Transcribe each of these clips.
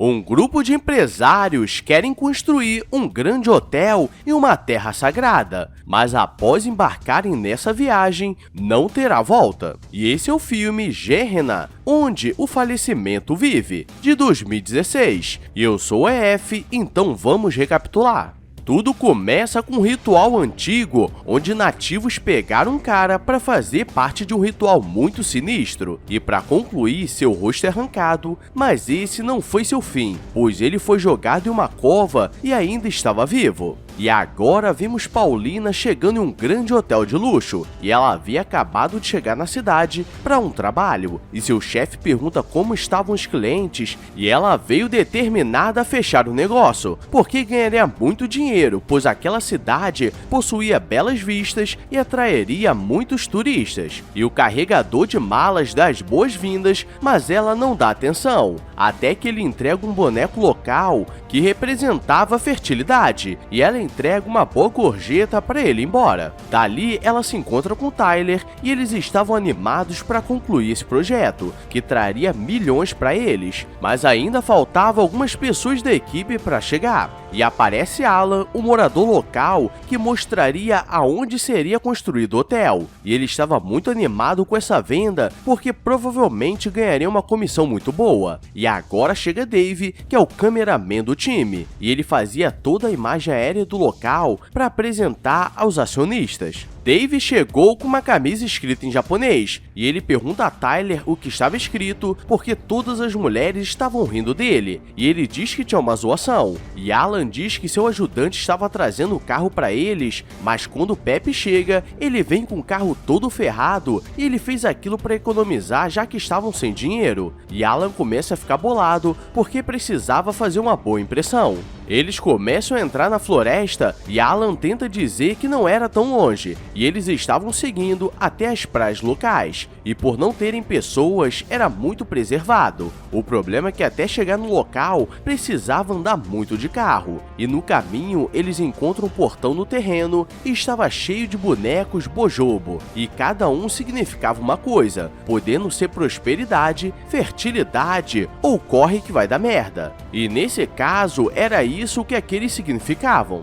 Um grupo de empresários querem construir um grande hotel em uma terra sagrada, mas após embarcarem nessa viagem, não terá volta. E esse é o filme Gehenna, onde o falecimento vive, de 2016. E eu sou o EF, então vamos recapitular. Tudo começa com um ritual antigo, onde nativos pegaram um cara para fazer parte de um ritual muito sinistro, e para concluir, seu rosto é arrancado, mas esse não foi seu fim, pois ele foi jogado em uma cova e ainda estava vivo. E agora vemos Paulina chegando em um grande hotel de luxo, e ela havia acabado de chegar na cidade para um trabalho, e seu chefe pergunta como estavam os clientes, e ela veio determinada a fechar o negócio, porque ganharia muito dinheiro, pois aquela cidade possuía belas vistas e atrairia muitos turistas. E o carregador de malas dá as boas-vindas, mas ela não dá atenção, até que ele entrega um boneco local que representava a fertilidade, e ela entrega uma boa gorjeta para ele ir embora. Dali, ela se encontra com Tyler e eles estavam animados para concluir esse projeto, que traria milhões para eles, mas ainda faltava algumas pessoas da equipe para chegar. E aparece Alan, o morador local, que mostraria aonde seria construído o hotel, e ele estava muito animado com essa venda, porque provavelmente ganharia uma comissão muito boa. E agora chega Dave, que é o cameraman do time, e ele fazia toda a imagem aérea do local para apresentar aos acionistas. Dave chegou com uma camisa escrita em japonês, e ele pergunta a Tyler o que estava escrito, porque todas as mulheres estavam rindo dele, e ele diz que tinha uma zoação. E Alan diz que seu ajudante estava trazendo o carro para eles, mas quando Pepe chega, ele vem com o carro todo ferrado, e ele fez aquilo para economizar já que estavam sem dinheiro. E Alan começa a ficar bolado, porque precisava fazer uma boa impressão. Eles começam a entrar na floresta e Alan tenta dizer que não era tão longe, e eles estavam seguindo até as praias locais, e por não terem pessoas, era muito preservado. O problema é que até chegar no local, precisava andar muito de carro, e no caminho eles encontram um portão no terreno e estava cheio de bonecos bojobo, e cada um significava uma coisa, podendo ser prosperidade, fertilidade ou corre que vai dar merda. E nesse caso, era isso que aqueles significavam.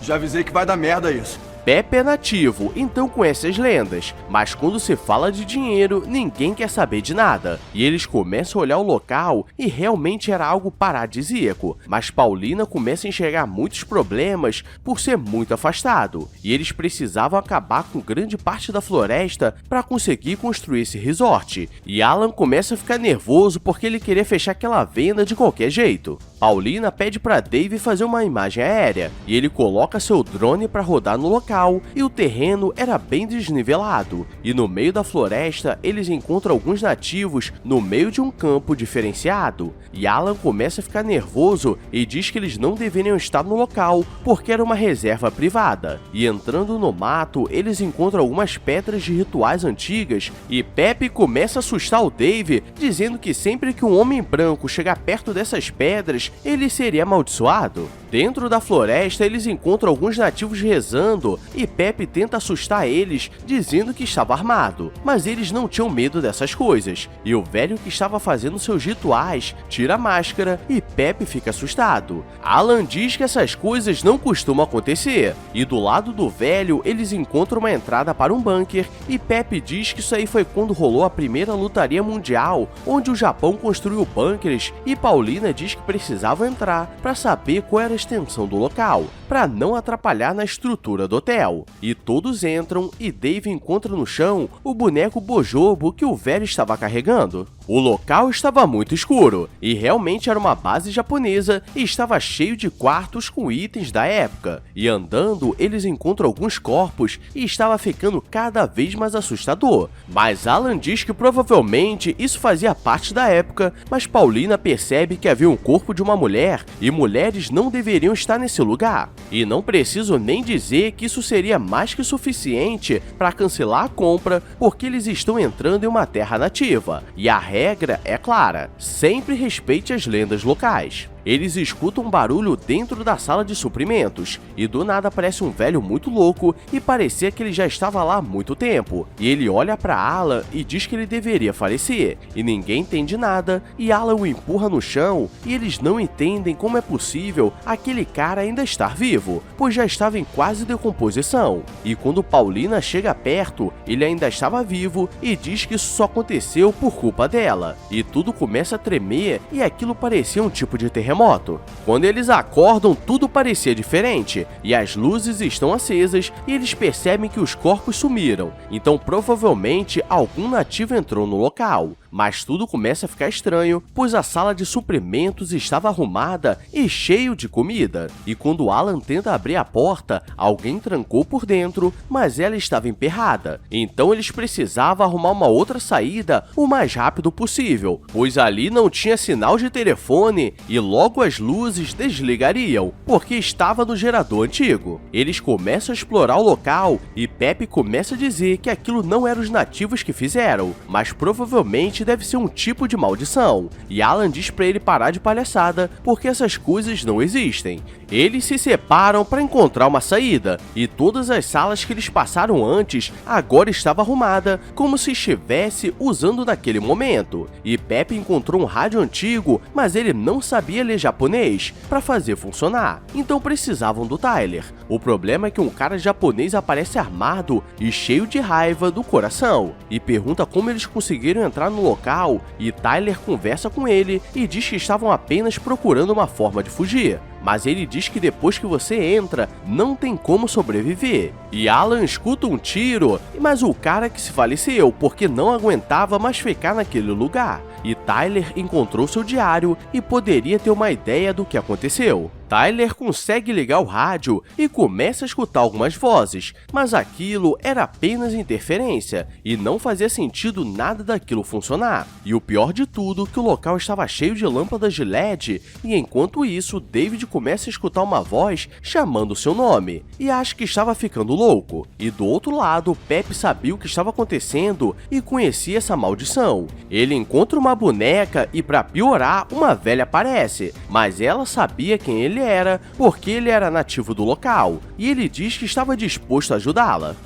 Já avisei que vai dar merda isso. Pepe é nativo, então conhece as lendas, mas quando se fala de dinheiro, ninguém quer saber de nada. E eles começam a olhar o local e realmente era algo paradisíaco, mas Paulina começa a enxergar muitos problemas por ser muito afastado, e eles precisavam acabar com grande parte da floresta para conseguir construir esse resort. E Alan começa a ficar nervoso porque ele queria fechar aquela venda de qualquer jeito. Paulina pede para Dave fazer uma imagem aérea, e ele coloca seu drone para rodar no local, e o terreno era bem desnivelado, e no meio da floresta eles encontram alguns nativos no meio de um campo diferenciado, e Alan começa a ficar nervoso e diz que eles não deveriam estar no local porque era uma reserva privada. E entrando no mato, eles encontram algumas pedras de rituais antigas, e Pepe começa a assustar o Dave, dizendo que sempre que um homem branco chegar perto dessas pedras, ele seria amaldiçoado. Dentro da floresta, eles encontram alguns nativos rezando, e Pepe tenta assustar eles, dizendo que estava armado, mas eles não tinham medo dessas coisas. E o velho que estava fazendo seus rituais tira a máscara e Pepe fica assustado. Alan diz que essas coisas não costumam acontecer, e do lado do velho eles encontram uma entrada para um bunker, e Pepe diz que isso aí foi quando rolou a primeira lutaria mundial, onde o Japão construiu bunkers, e Paulina diz que precisava entrar para saber qual era a extensão do local, para não atrapalhar na estrutura do hotel. E todos entram e Dave encontra no chão o boneco bojobo que o velho estava carregando. O local estava muito escuro, e realmente era uma base japonesa e estava cheio de quartos com itens da época. E andando, eles encontram alguns corpos e estava ficando cada vez mais assustador. Mas Alan diz que provavelmente isso fazia parte da época, mas Paulina percebe que havia um corpo de uma mulher e mulheres não deveriam estar nesse lugar. E não preciso nem dizer que isso seria mais que suficiente para cancelar a compra, porque eles estão entrando em uma terra nativa. E a regra é clara: sempre respeite as lendas locais. eles escutam um barulho dentro da sala de suprimentos, e do nada aparece um velho muito louco e parecia que ele já estava lá há muito tempo. E ele olha para Alan e diz que ele deveria falecer, e ninguém entende nada, e Alan o empurra no chão, e eles não entendem como é possível aquele cara ainda estar vivo, pois já estava em quase decomposição. E quando Paulina chega perto, ele ainda estava vivo e diz que isso só aconteceu por culpa dela. E tudo começa a tremer e aquilo parecia um tipo de terremoto. Quando eles acordam, tudo parecia diferente e as luzes estão acesas e eles percebem que os corpos sumiram. Então provavelmente algum nativo entrou no local. Mas tudo começa a ficar estranho, pois a sala de suprimentos estava arrumada e cheio de comida. E quando Alan tenta abrir a porta, alguém trancou por dentro, mas ela estava emperrada. Então eles precisavam arrumar uma outra saída o mais rápido possível, pois ali não tinha sinal de telefone e logo as luzes desligariam, porque estava no gerador antigo. Eles começam a explorar o local e Pepe começa a dizer que aquilo não eram os nativos que fizeram, mas provavelmente deve ser um tipo de maldição, e Alan diz pra ele parar de palhaçada, porque essas coisas não existem. Eles se separam para encontrar uma saída, e todas as salas que eles passaram antes agora estava arrumada, como se estivesse usando naquele momento. E Pepe encontrou um rádio antigo, mas ele não sabia ler japonês para fazer funcionar, então precisavam do Tyler. O problema é que um cara japonês aparece armado e cheio de raiva do coração, e pergunta como eles conseguiram entrar no local, e Tyler conversa com ele e diz que estavam apenas procurando uma forma de fugir. Mas ele diz que depois que você entra, não tem como sobreviver. E Alan escuta um tiro, mas o cara que se faleceu porque não aguentava mais ficar naquele lugar. E Tyler encontrou seu diário e poderia ter uma ideia do que aconteceu. Tyler consegue ligar o rádio e começa a escutar algumas vozes, mas aquilo era apenas interferência e não fazia sentido nada daquilo funcionar. E o pior de tudo, que o local estava cheio de lâmpadas de LED e enquanto isso, David começa a escutar uma voz chamando seu nome e acha que estava ficando louco. E do outro lado, Pepe sabia o que estava acontecendo e conhecia essa maldição. Ele encontra uma boneca e, para piorar, uma velha aparece, mas ela sabia quem ele era, porque ele era nativo do local, e ele diz que estava disposto a ajudá-la.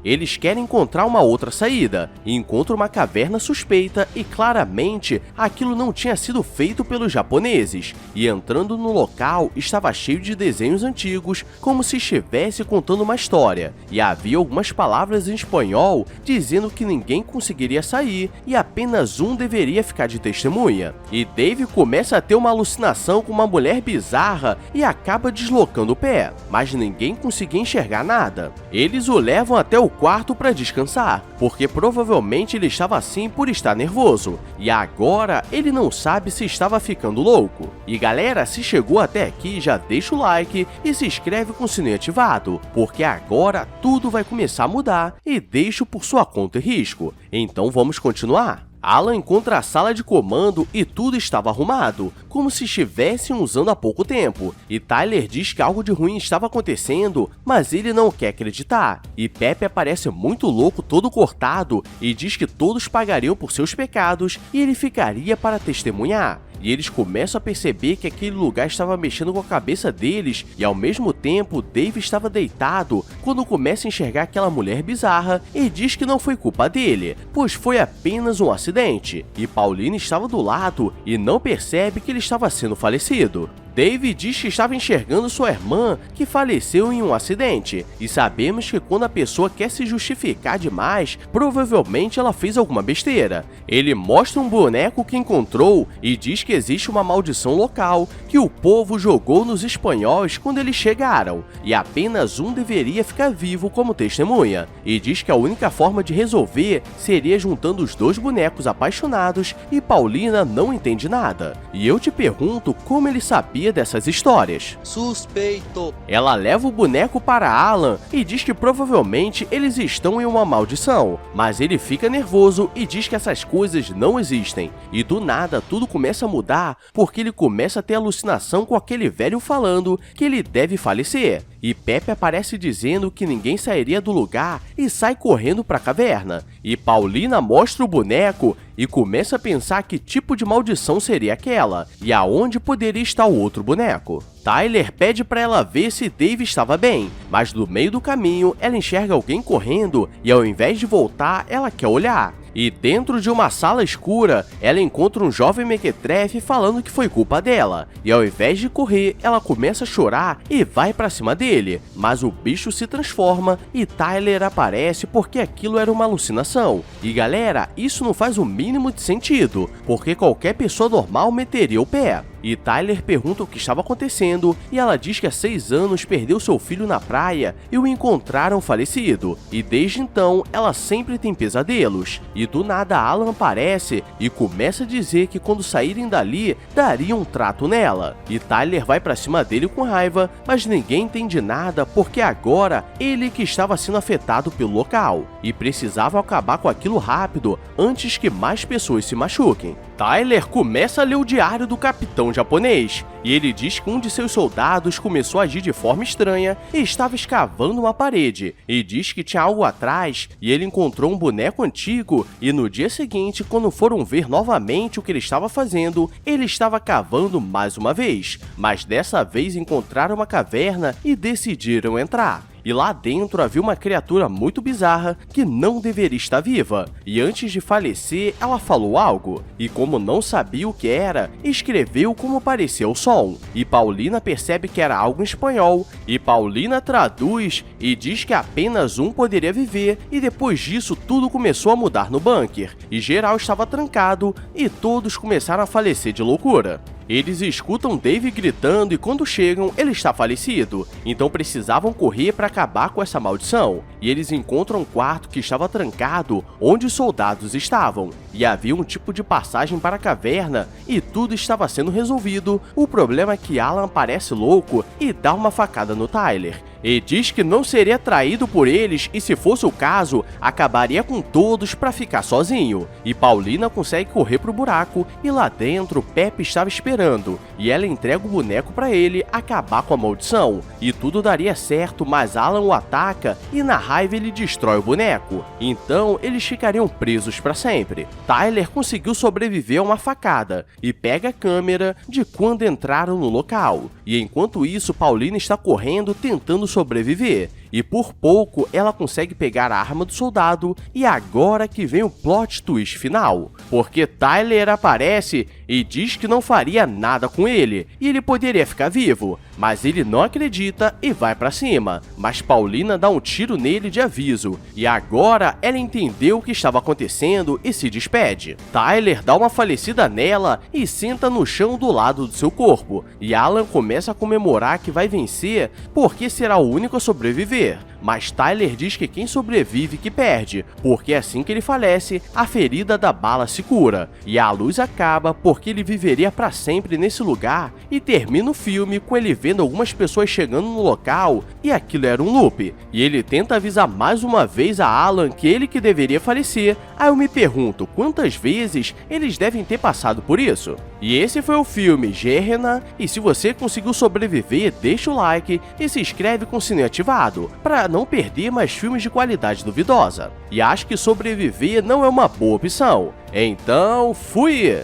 Eles querem encontrar uma outra saída, e encontram uma caverna suspeita e claramente aquilo não tinha sido feito pelos japoneses, e entrando no local estava cheio de desenhos antigos, como se estivesse contando uma história, e havia algumas palavras em espanhol dizendo que ninguém conseguiria sair e apenas um deveria ficar de testemunha. E Dave começa a ter uma alucinação com uma mulher bizarra e acaba deslocando o pé, mas ninguém conseguia enxergar nada. Eles o levam até o quarto para descansar, porque provavelmente ele estava assim por estar nervoso, e agora ele não sabe se estava ficando louco. E galera, se chegou até aqui, já deixa o like e se inscreve com o sininho ativado, porque agora tudo vai começar a mudar e deixo por sua conta e risco. Então vamos continuar? Alan encontra a sala de comando e tudo estava arrumado, como se estivessem usando há pouco tempo, e Tyler diz que algo de ruim estava acontecendo, mas ele não quer acreditar, e Pepe aparece muito louco, todo cortado, e diz que todos pagariam por seus pecados e ele ficaria para testemunhar. E eles começam a perceber que aquele lugar estava mexendo com a cabeça deles e ao mesmo tempo Dave estava deitado quando começa a enxergar aquela mulher bizarra e diz que não foi culpa dele, pois foi apenas um acidente. E Paulina estava do lado e não percebe que ele estava sendo falecido. Dave diz que estava enxergando sua irmã, que faleceu em um acidente, e sabemos que quando a pessoa quer se justificar demais, provavelmente ela fez alguma besteira. Ele mostra um boneco que encontrou e diz que existe uma maldição local que o povo jogou nos espanhóis quando eles chegaram, e apenas um deveria ficar vivo como testemunha, e diz que a única forma de resolver seria juntando os dois bonecos apaixonados, e Paulina não entende nada. E eu te pergunto como ele sabia dessas histórias. Suspeito. Ela leva o boneco para Alan e diz que provavelmente eles estão em uma maldição, mas ele fica nervoso e diz que essas coisas não existem. E do nada tudo começa a mudar porque ele começa a ter alucinação com aquele velho falando que ele deve falecer. E Pepe aparece dizendo que ninguém sairia do lugar e sai correndo para a caverna. E Paulina mostra o boneco e começa a pensar que tipo de maldição seria aquela e aonde poderia estar o outro boneco. Tyler pede para ela ver se Dave estava bem, mas no meio do caminho ela enxerga alguém correndo e ao invés de voltar, ela quer olhar. E dentro de uma sala escura, ela encontra um jovem mequetrefe falando que foi culpa dela. E ao invés de correr, ela começa a chorar e vai pra cima dele. Mas o bicho se transforma e Tyler aparece porque aquilo era uma alucinação. E galera, isso não faz o mínimo de sentido, porque qualquer pessoa normal meteria o pé. E Tyler pergunta o que estava acontecendo e ela diz que há 6 anos perdeu seu filho na praia e o encontraram falecido. E desde então, ela sempre tem pesadelos. E do nada Alan aparece e começa a dizer que quando saírem dali, daria um trato nela. E Tyler vai pra cima dele com raiva, mas ninguém entende nada porque agora ele que estava sendo afetado pelo local. E precisava acabar com aquilo rápido antes que mais pessoas se machuquem. Tyler começa a ler o diário do capitão japonês, e ele diz que um de seus soldados começou a agir de forma estranha e estava escavando uma parede, e diz que tinha algo atrás, e ele encontrou um boneco antigo, e no dia seguinte, quando foram ver novamente o que ele estava fazendo, ele estava cavando mais uma vez, mas dessa vez encontraram uma caverna e decidiram entrar. E lá dentro havia uma criatura muito bizarra que não deveria estar viva. E antes de falecer, ela falou algo. E como não sabia o que era, escreveu como parecia o som. E Paulina percebe que era algo em espanhol. E Paulina traduz e diz que apenas um poderia viver. E depois disso, tudo começou a mudar no bunker. E geral estava trancado e todos começaram a falecer de loucura. Eles escutam Dave gritando e quando chegam, ele está falecido, então precisavam correr para acabar com essa maldição. E eles encontram um quarto que estava trancado, onde os soldados estavam. E havia um tipo de passagem para a caverna e tudo estava sendo resolvido. O problema é que Alan parece louco e dá uma facada no Tyler. E diz que não seria traído por eles e se fosse o caso, acabaria com todos para ficar sozinho. E Paulina consegue correr pro buraco e lá dentro Pepe estava esperando. E ela entrega o boneco para ele acabar com a maldição. E tudo daria certo, mas Alan o ataca e na raiva ele destrói o boneco. Então eles ficariam presos para sempre. Tyler conseguiu sobreviver a uma facada e pega a câmera de quando entraram no local. E enquanto isso, Paulina está correndo tentando sobreviver. E por pouco ela consegue pegar a arma do soldado e agora que vem o plot twist final. Porque Tyler aparece e diz que não faria nada com ele e ele poderia ficar vivo. Mas ele não acredita e vai pra cima. Mas Paulina dá um tiro nele de aviso. E agora ela entendeu o que estava acontecendo e se despede. Tyler dá uma falecida nela e senta no chão do lado do seu corpo. E Alan começa a comemorar que vai vencer porque será o único a sobreviver. Mas Tyler diz que quem sobrevive que perde, porque assim que ele falece, a ferida da bala se cura, e a luz acaba porque ele viveria para sempre nesse lugar, e termina o filme com ele vendo algumas pessoas chegando no local, e aquilo era um loop, e ele tenta avisar mais uma vez a Alan que ele que deveria falecer. Aí eu me pergunto, quantas vezes eles devem ter passado por isso? E esse foi o filme Gerena, e se você conseguiu sobreviver, deixa o like e se inscreve com o sininho ativado, para não perder mais filmes de qualidade duvidosa. E acho que sobreviver não é uma boa opção. Então, fui!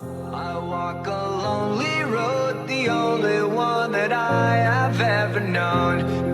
I walk a lonely road, the only one that I have ever known.